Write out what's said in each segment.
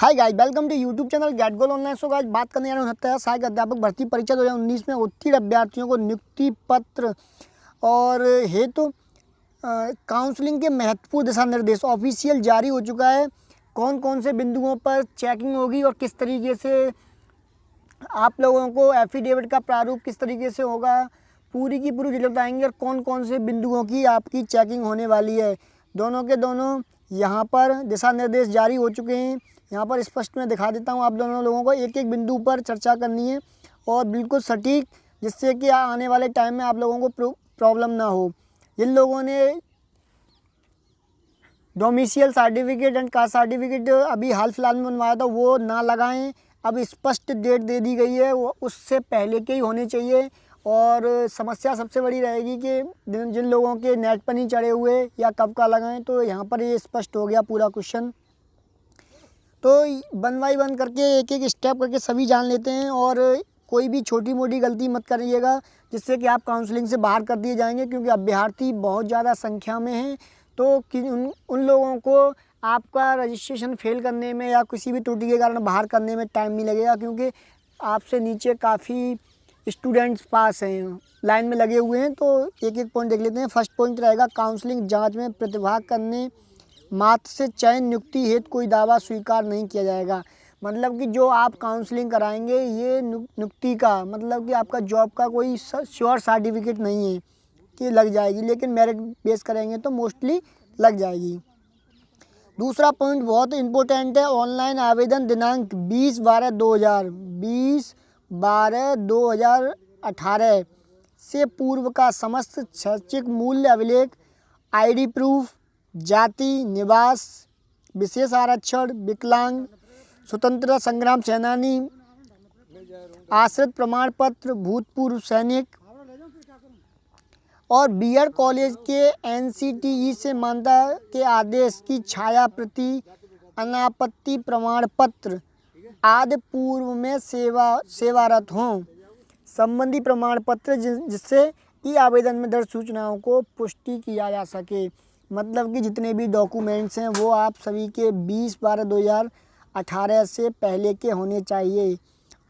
Hi guys, welcome to YouTube channel get goal online. So guys, बात करने जा रहे हैं 69 सहायक अध्यापक भर्ती परीक्षा 2019 में उत्तीर्ण अभ्यर्थियों को नियुक्ति पत्र और हेतु काउंसलिंग के महत्वपूर्ण दिशा निर्देश ऑफिशियल जारी हो चुका है। कौन कौन से बिंदुओं पर चेकिंग होगी और किस तरीके से आप लोगों को एफिडेविट का प्रारूप किस तरीके से होगा, पूरी की पूरी डिटेल बताएंगे और कौन कौन से बिंदुओं की आपकी चेकिंग होने वाली है। दोनों के दोनों यहाँ पर दिशा निर्देश जारी हो चुके हैं। यहाँ पर स्पष्ट मैं दिखा देता हूँ, आप दोनों लोगों को एक एक बिंदु पर चर्चा करनी है और बिल्कुल सटीक, जिससे कि आने वाले टाइम में आप लोगों को प्रॉब्लम ना हो। जिन लोगों ने domicile certificate and caste certificate अभी हाल फिलहाल में बनवाया था वो ना लगाएं। अब स्पष्ट डेट दे दी गई है, वो उससे पहले के ही होने चाहिए। और समस्या सबसे बड़ी रहेगी कि जिन लोगों के नेट पर नहीं चढ़े हुए या कब का लगाएं, तो यहाँ पर ये स्पष्ट हो गया पूरा क्वेश्चन। तो वन बाई वन करके एक एक स्टेप करके सभी जान लेते हैं और कोई भी छोटी मोटी गलती मत करिएगा, जिससे कि आप काउंसलिंग से बाहर कर दिए जाएंगे, क्योंकि अभ्यर्थी बहुत ज़्यादा संख्या में हैं। तो उन लोगों को आपका रजिस्ट्रेशन फेल करने में या किसी भी त्रुटि के कारण बाहर करने में टाइम नहीं लगेगा, क्योंकि आपसे नीचे काफ़ी स्टूडेंट्स पास हैं, लाइन में लगे हुए हैं। तो एक एक पॉइंट देख लेते हैं। फर्स्ट पॉइंट रहेगा, काउंसलिंग जांच में प्रतिभाग करने मात्र से चयन नियुक्ति हेतु कोई दावा स्वीकार नहीं किया जाएगा। मतलब कि जो आप काउंसलिंग कराएंगे, ये नियुक्ति का मतलब कि आपका जॉब का कोई श्योर सर्टिफिकेट नहीं है कि लग जाएगी, लेकिन मेरिट बेस करेंगे तो मोस्टली लग जाएगी। दूसरा पॉइंट बहुत इम्पोर्टेंट है, ऑनलाइन आवेदन दिनांक 20/12/2018 से पूर्व का समस्त शैक्षिक मूल्य अभिलेख, आईडी प्रूफ, जाति, निवास, विशेष आरक्षण, विकलांग, स्वतंत्रता संग्राम सेनानी, आश्रित प्रमाण पत्र, भूतपूर्व सैनिक और बीएड कॉलेज के एनसीटीई से मान्यता के आदेश की छाया प्रति, अनापत्ति प्रमाण पत्र आदि पूर्व में सेवारत हों, संबंधी प्रमाण पत्र जिससे कि आवेदन में दर्ज सूचनाओं को पुष्टि किया जा सके। मतलब कि जितने भी डॉक्यूमेंट्स हैं वो आप सभी के 20/12/2018 से पहले के होने चाहिए,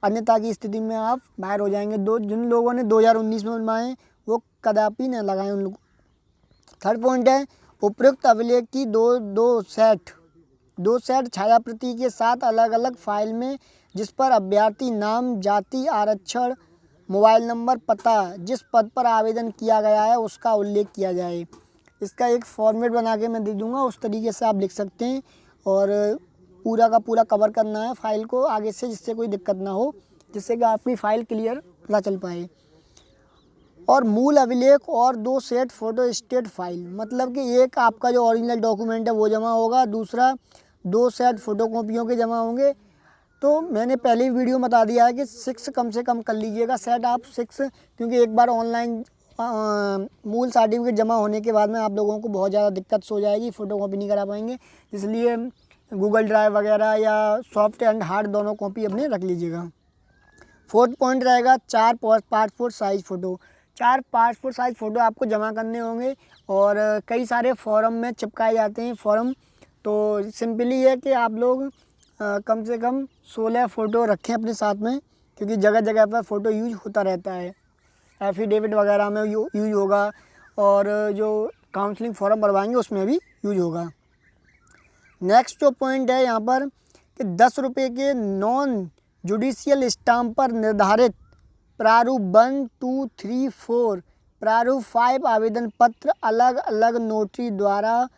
अन्यथा की स्थिति में आप बाहर हो जाएंगे। जिन लोगों ने 2019 में बनवाए वो कदापि न लगाएं उन लोग। थर्ड पॉइंट है, उपयुक्त अभिलेख की दो सेट छाया प्रति के साथ अलग अलग फाइल में, जिस पर अभ्यर्थी नाम, जाति, आरक्षण, मोबाइल नंबर, पता, जिस पद पर आवेदन किया गया है उसका उल्लेख किया जाए। इसका एक फॉर्मेट बना के मैं दे दूंगा, उस तरीके से आप लिख सकते हैं और पूरा का पूरा कवर करना है फाइल को आगे से, जिससे कोई दिक्कत ना हो, जिससे कि आपकी फ़ाइल क्लियर पता चल पाए। और मूल अभिलेख और 2 सेट फ़ोटो स्टेट फाइल, मतलब कि एक आपका जो ओरिजिनल डॉक्यूमेंट है वो जमा होगा, दूसरा 2 सेट फ़ोटोकॉपियों के जमा होंगे। तो मैंने पहले ही वीडियो में बता दिया है कि 6 कम से कम कर लीजिएगा सेट आप 6, क्योंकि एक बार ऑनलाइन मूल सर्टिफिकेट जमा होने के बाद में आप लोगों को बहुत ज़्यादा दिक्कत हो जाएगी, फ़ोटोकॉपी नहीं करा पाएंगे। इसलिए गूगल ड्राइव वगैरह या सॉफ्ट एंड हार्ड दोनों कॉपी अपने रख लीजिएगा। फोर्थ पॉइंट रहेगा, 4 passport size photo. 4 passport size photo आपको जमा करने होंगे और कई सारे फॉर्म में चिपकाए जाते हैं फॉर्म। तो सिंपली है कि आप लोग कम से कम 16 फ़ोटो रखें अपने साथ में, क्योंकि जगह जगह पर फ़ोटो यूज होता रहता है, एफिडेविट वगैरह में यूज होगा और जो काउंसलिंग फॉर्म भरवाएंगे उसमें भी यूज होगा। नेक्स्ट जो पॉइंट है यहाँ पर कि 10 रुपये के नॉन जुडिशियल स्टाम्प पर निर्धारित प्रारूप 1, 2, 3, 4, प्रारूप 5 आवेदन पत्र अलग अलग नोटरी द्वारा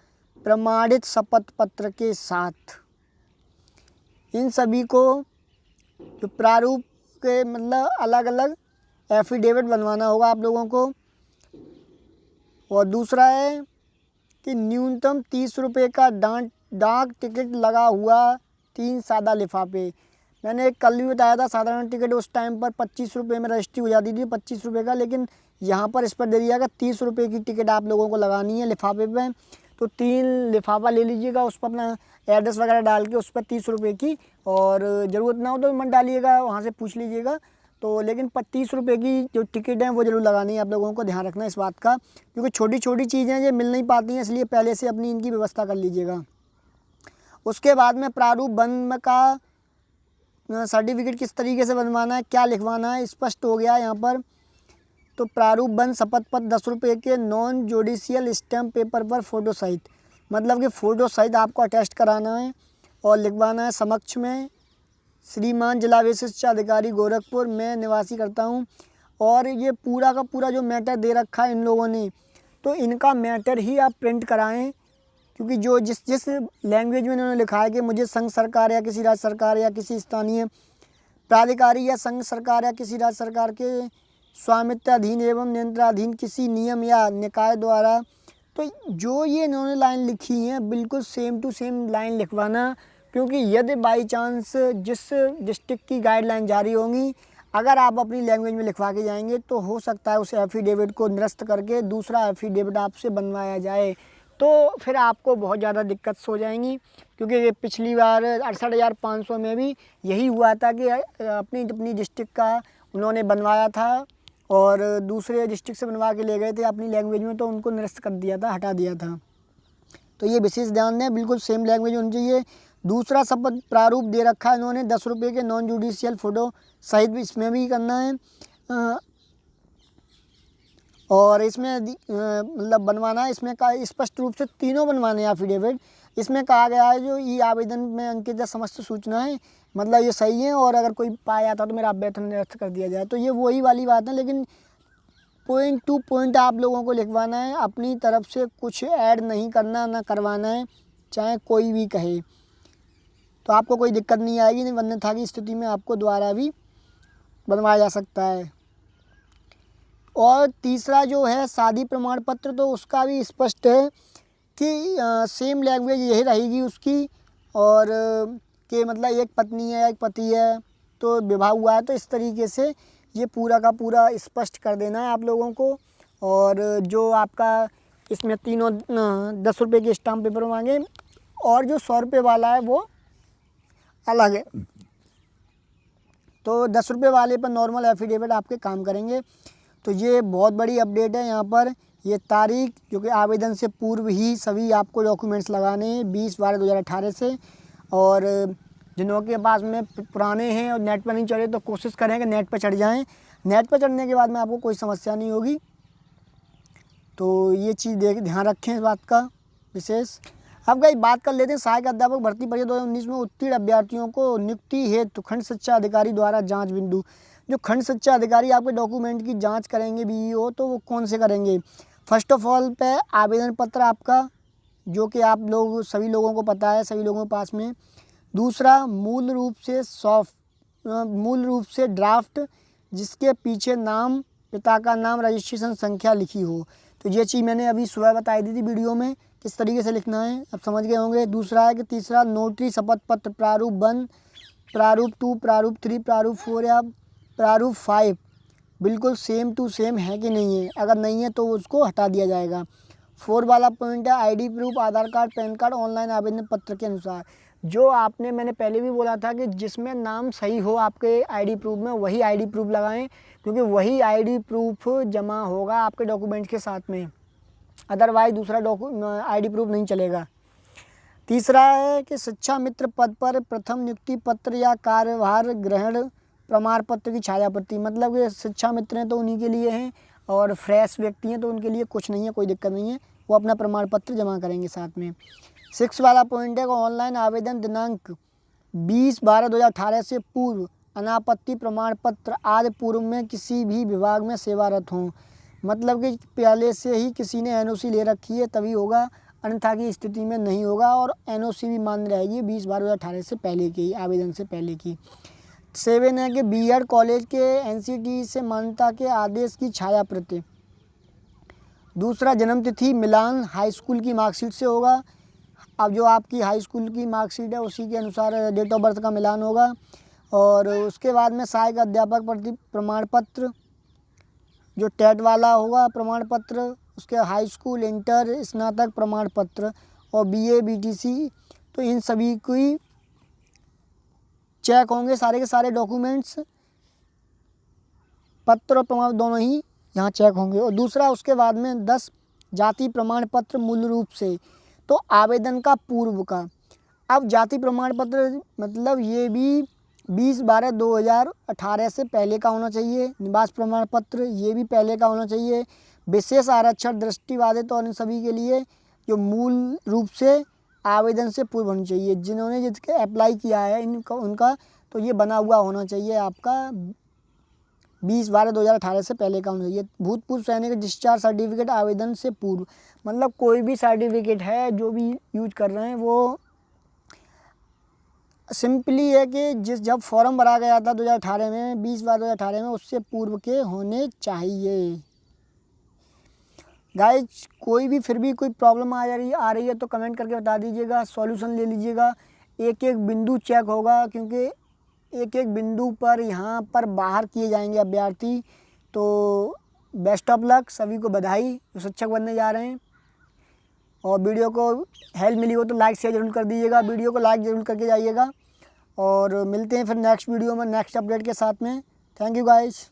प्रमाणित शपथ पत्र के साथ, इन सभी को जो प्रारूप के मतलब अलग अलग एफिडेविट बनवाना होगा आप लोगों को। और दूसरा है कि न्यूनतम 30 रुपये का डाक टिकट लगा हुआ 3 सादा लिफाफे। मैंने कल भी बताया था, साधारण टिकट उस टाइम पर 25 रुपये में रजिस्ट्री हो जाती थी, 25 रुपये का, लेकिन यहाँ पर इस पर दे दिया गया 30 रुपये की टिकट आप लोगों को लगानी है लिफाफे पे। तो 3 लिफाफा ले लीजिएगा, उस पर अपना एड्रेस वगैरह डाल के उस पर 30 रुपये की, और ज़रूरत ना हो तो मत डालिएगा, वहाँ से पूछ लीजिएगा। तो लेकिन 30 रुपये की जो टिकट है वो ज़रूर लगानी है, आप लोगों को ध्यान रखना है इस बात का, क्योंकि छोटी छोटी चीज़ें ये मिल नहीं पाती हैं, इसलिए पहले से अपनी इनकी व्यवस्था कर लीजिएगा। उसके बाद में प्रारूप वन का सर्टिफिकेट किस तरीके से बनवाना है, क्या लिखवाना है, स्पष्ट हो गया यहाँ पर। तो प्रारूप वन शपथ पत्र 10 रुपये के नॉन जुडिशियल स्टैम्प पेपर पर फ़ोटो सहित, मतलब कि फ़ोटो सहित आपको अटेस्ट कराना है और लिखवाना है समक्ष में श्रीमान जिला विशिष्ट शिक्षा अधिकारी गोरखपुर मैं निवासी करता हूँ। और ये पूरा का पूरा जो मैटर दे रखा है इन लोगों ने, तो इनका मैटर ही आप प्रिंट कराएं, क्योंकि जो जिस लैंग्वेज में इन्होंने लिखा है कि मुझे संघ सरकार या किसी राज्य सरकार या किसी स्थानीय प्राधिकारी या संघ सरकार या किसी राज्य सरकार के स्वामित्वाधीन एवं नियंत्रणाधीन किसी नियम या निकाय द्वारा, तो जो ये इन्होंने लाइन लिखी है बिल्कुल सेम टू सेम लाइन लिखवाना। क्योंकि यदि बाई चांस जिस डिस्ट्रिक्ट की गाइडलाइन जारी होंगी अगर आप अपनी लैंग्वेज में लिखवा के जाएंगे तो हो सकता है उस एफिडेविट को निरस्त करके दूसरा एफिडेविट आपसे बनवाया जाए, तो फिर आपको बहुत ज़्यादा दिक्कत हो जाएंगी। क्योंकि ये पिछली बार 68,500 में भी यही हुआ था कि अपनी डिस्ट्रिक्ट का उन्होंने बनवाया था और दूसरे डिस्ट्रिक्ट से बनवा के ले गए थे अपनी लैंग्वेज में, तो उनको निरस्त कर दिया था, हटा दिया था। तो ये विशेष ध्यान दें, बिल्कुल सेम लैंग्वेज होनी चाहिए। दूसरा शपथ प्रारूप दे रखा है इन्होंने 10 रुपये के नॉन जुडिशियल फ़ोटो सहित इसमें भी करना है और इसमें मतलब बनवाना है। इसमें का स्पष्ट रूप से तीनों बनवाने हैं एफिडेविट। इसमें कहा गया है जो ई आवेदन में अंकित समस्त सूचना है, मतलब ये सही है और अगर कोई पाया जाता तो मेरा वेतन निरस्त कर दिया जाए, तो ये वही वाली बात है। लेकिन पॉइंट टू पॉइंट आप लोगों को लिखवाना है, अपनी तरफ से कुछ ऐड नहीं करना ना करवाना है, चाहे कोई भी कहे, तो आपको कोई दिक्कत नहीं आएगी। नहीं अन्यथा की स्थिति में आपको दोबारा भी बनवाया जा सकता है। और तीसरा जो है शादी प्रमाण पत्र, तो उसका भी स्पष्ट है कि सेम लैंग्वेज यही रहेगी उसकी, और कि मतलब एक पत्नी है एक पति है तो विवाह हुआ है, तो इस तरीके से ये पूरा का पूरा स्पष्ट कर देना है आप लोगों को। और जो आपका इसमें तीनों 10 रुपये के स्टाम्प पेपर मांगे और जो 100 रुपये वाला है वो अलग है, तो 10 रुपये वाले पर नॉर्मल एफिडेविट आपके काम करेंगे। तो ये बहुत बड़ी अपडेट है यहाँ पर। ये तारीख क्योंकि आवेदन से पूर्व ही सभी आपको डॉक्यूमेंट्स लगाने हैं 20/12/2018 से, और जिनों के पास में पुराने हैं और नेट पर नहीं चढ़े तो कोशिश करें कि नेट पर चढ़ जाएं। नेट पर चढ़ने के बाद में आपको कोई समस्या नहीं होगी, तो ये चीज़ ध्यान रखें इस बात का विशेष। अब कई बात कर लेते हैं सहायक अध्यापक भर्ती परीक्षा 2019 में उत्तीर्ण अभ्यर्थियों को नियुक्ति हेतु खंड शिक्षा अधिकारी द्वारा जांच बिंदु। जो खंड शिक्षा अधिकारी आपके डॉक्यूमेंट की जांच करेंगे बीईओ, तो वो कौन से करेंगे? फर्स्ट ऑफ ऑल पे आवेदन पत्र आपका, जो कि आप लोग सभी लोगों को पता है, सभी लोगों के पास में। दूसरा मूल रूप से ड्राफ्ट जिसके पीछे नाम, पिता का नाम, रजिस्ट्रेशन संख्या लिखी हो। तो ये चीज़ मैंने अभी सुबह बताई दी थी वीडियो में किस तरीके से लिखना है, अब समझ गए होंगे। दूसरा है कि तीसरा नोटरी शपथ पत्र प्रारूप 1, प्रारूप 2, प्रारूप 3, प्रारूप 4 या प्रारूप 5 बिल्कुल सेम टू सेम है कि नहीं है। अगर नहीं है तो उसको हटा दिया जाएगा। 4 वाला पॉइंट है आईडी प्रूफ, आधार कार्ड, पैन कार्ड, ऑनलाइन आवेदन पत्र के अनुसार। जो आपने मैंने पहले भी बोला था कि जिसमें नाम सही हो आपके आईडी प्रूफ में वही आईडी प्रूफ लगाएं, क्योंकि वही आईडी प्रूफ जमा होगा आपके डॉक्यूमेंट के साथ में, अदरवाइज दूसरा आईडी प्रूफ नहीं चलेगा। तीसरा है कि शिक्षा मित्र पद पर प्रथम नियुक्ति पत्र या कार्यभार ग्रहण प्रमाण पत्र की छाया प्रति, मतलब कि शिक्षा मित्र हैं तो उन्हीं के लिए हैं और फ्रेश व्यक्ति हैं तो उनके लिए कुछ नहीं है, कोई दिक्कत नहीं है, वो अपना प्रमाण पत्र जमा करेंगे साथ में। 6 वाला पॉइंट है कि ऑनलाइन आवेदन दिनांक 20/12/2018 से पूर्व अनापत्ति प्रमाण पत्र आदि पूर्व में किसी भी विभाग में सेवारत हों, मतलब कि पहले से ही किसी ने एनओसी ले रखी है तभी होगा, अन्यथा की स्थिति में नहीं होगा। और एनओसी भी मान्य रहेगी 20/12/2018 से पहले की, आवेदन से पहले की। 7 है कि बीएड कॉलेज के एनसीटी से मान्यता के आदेश की छाया प्रति। दूसरा जन्म तिथि मिलान हाई स्कूल की मार्कशीट से होगा। अब जो आपकी हाई स्कूल की मार्कशीट है उसी के अनुसार डेट ऑफ बर्थ का मिलान होगा। और उसके बाद में सहायक अध्यापक प्रति प्रमाण पत्र, जो टेट वाला होगा प्रमाण पत्र, उसके हाई स्कूल, इंटर, स्नातक प्रमाण पत्र और बीए बीटीसी, तो इन सभी की चेक होंगे सारे के सारे डॉक्यूमेंट्स, पत्र और प्रमाण दोनों ही यहाँ चेक होंगे। और दूसरा उसके बाद में 10 जाति प्रमाण पत्र मूल रूप से, तो आवेदन का पूर्व का। अब जाति प्रमाण पत्र मतलब ये भी 20/12/2018 से पहले का होना चाहिए। निवास प्रमाण पत्र ये भी पहले का होना चाहिए। विशेष आरक्षण दृष्टिबाधित और इन सभी के लिए जो मूल रूप से आवेदन से पूर्व होनी चाहिए। जिन्होंने जिसके अप्लाई किया है इनका उनका तो ये बना हुआ होना चाहिए आपका 20/12/2018 से पहले का होना चाहिए। भूतपूर्व सैनिक डिस्चार्ज सर्टिफिकेट आवेदन से पूर्व मतलब कोई भी सर्टिफिकेट है जो भी यूज कर रहे हैं वो सिंपली है कि जब फॉर्म भरा गया था 2018 में 20/12/2018 में उससे पूर्व के होने चाहिए। गाइज कोई भी फिर भी कोई प्रॉब्लम आ रही है तो कमेंट करके बता दीजिएगा, सॉल्यूशन ले लीजिएगा। एक एक बिंदु चेक होगा क्योंकि एक एक बिंदु पर यहाँ पर बाहर किए जाएंगे अभ्यर्थी। तो बेस्ट ऑफ लक, सभी को बधाई जो शिक्षक बनने जा रहे हैं। और वीडियो को हेल्प मिली हो तो लाइक शेयर जरूर कर दीजिएगा, वीडियो को लाइक ज़रूर करके जाइएगा। और मिलते हैं फिर नेक्स्ट वीडियो में नेक्स्ट अपडेट के साथ में। Thank you guys.